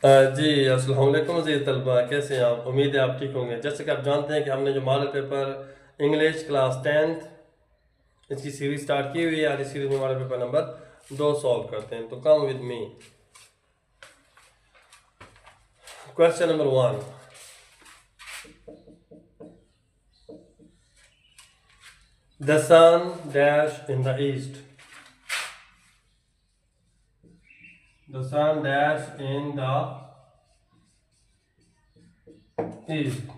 जी, अस्सलाम वालेकुम अज़ीज़ तलबा, कैसे हैं आप? उम्मीद है आप ठीक होंगे। जैसे कि आप जानते हैं कि हमने जो model paper English class 10th इसकी सीरीज स्टार्ट की हुई है। आज इस सीरीज में मॉडल पेपर नंबर 2 सॉल्व करते हैं। तो come with me. Question number 1, the sun dash in the east. The sun dash in the east.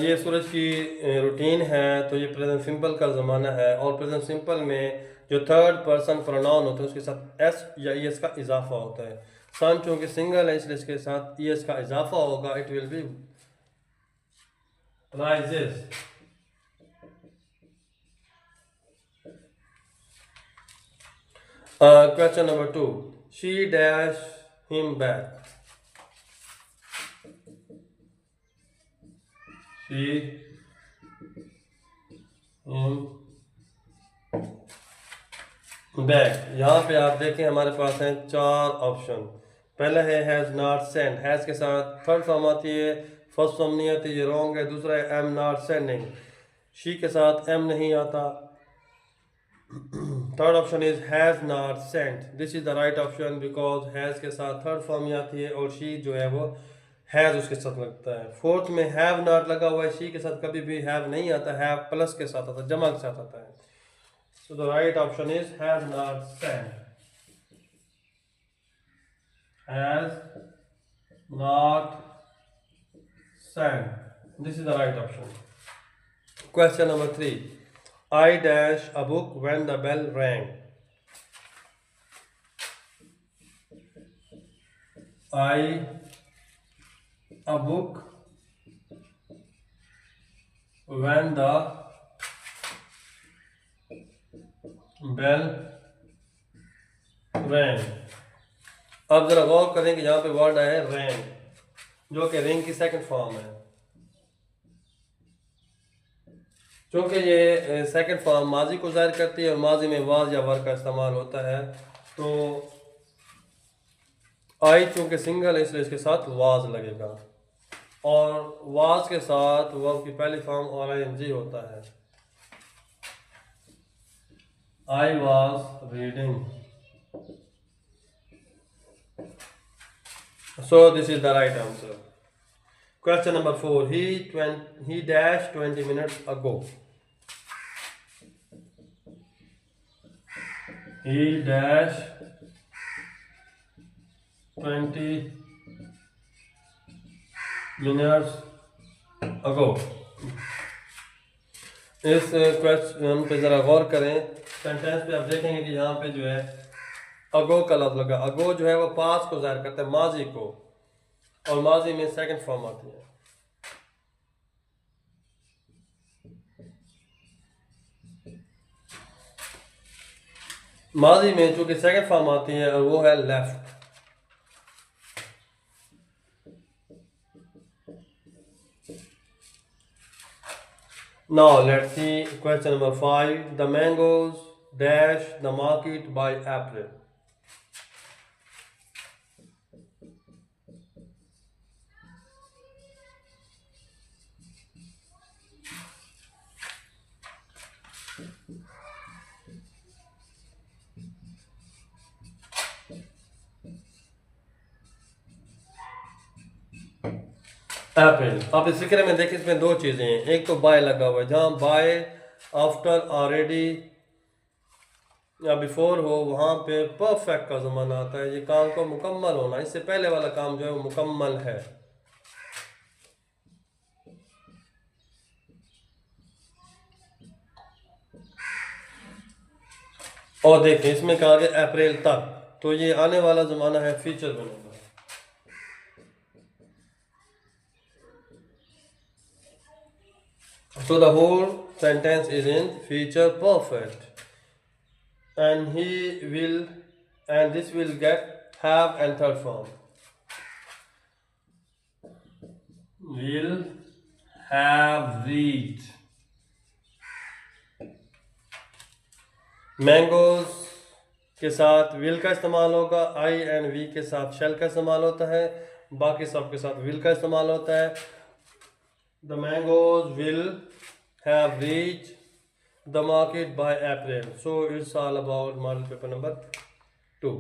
ये सूरज की रूटीन है। तो ये प्रेजेंट सिंपल का ज़माना है, और प्रेजेंट सिंपल में जो थर्ड पर्सन प्रोनाउन होता है उसके साथ एस या ई एस का इजाफा होता है। सन चूँकि सिंगल है इसलिए इसके साथ ई एस का इजाफा होगा। It will be rises. Question number 2, she dash him back. She him back. यहाँ पे आप देखें हमारे पास हैं 4 ऑप्शन। पहला है हैज़ नॉट सेंड। हैज़ के साथ थर्ड फॉर्म आती है, फर्स्ट फॉर्म नहीं आती, ये रॉन्ग है। दूसरा है एम नॉट सेंडिंग। शी के साथ एम नहीं आता। Third option is has not sent. This is the right option because has के साथ थर्ड फॉर्म ही आती है, और शी जो है वो हैज़ उसके साथ लगता है। फोर्थ में हैव नॉट लगा हुआ है। शी के साथ कभी भी हैव नहीं आता, हैव प्लस के साथ आता है, जमा के साथ आता है। So the right option is has not sent. Has not sent. This is the right option. Question number 3. I dash a book when the bell rang. I a book when the bell rang. अब जरा गौर करें कि यहाँ पे word आया है wrong, जो कि रिंग की सेकंड फॉर्म है। क्योंकि ये सेकंड फॉर्म माजी को जाहिर करती है, और माजी में वाज या वर का इस्तेमाल होता है। तो आई चूँकि सिंगल है इसलिए इसके साथ वाज लगेगा, और वाज के साथ वर्ब की पहली फॉर्म और आई एन जी होता है। I was reading. So this is the right answer. Question number 4. He dashed 20 minutes ago. He dashed 20 minutes ago. इस क्वेश्चन पे ज़रा गौर करें। सेंटेंस पे आप देखेंगे कि यहाँ पे जो है अगो का लफ्ज़ लगा। अगो जो है वो पास को ज़ाहिर करता है, माजी को, और माजी में सेकंड फॉर्म आती है। माजी में चूंकि सेकंड फॉर्म आती है, और वो है left. Now let's see question number 5. The mangoes dash the market by April. अप्रैल। आप इस फिक्र में देखिए, इसमें 2 चीज़ें हैं। एक तो बाय लगा हुआ है, जहाँ बाय आफ्टर ऑलरेडी या बिफोर हो वहाँ पे परफेक्ट का ज़माना आता है। ये काम को मुकम्मल होना, इससे पहले वाला काम जो है वो मुकम्मल है। और देखिए इसमें कहा गया अप्रैल तक, तो ये आने वाला ज़माना है, फ्यूचर बनेगा। So the whole sentence is in future perfect, and he will, and this will get have and third form. Will have reached. Mangoes के साथ विल का इस्तेमाल होगा, आई एंड वी के साथ शेल का इस्तेमाल होता है, बाकी सब के साथ विल का इस्तेमाल होता है। The mangoes will have reach the market by April. So it's all about model paper number 2।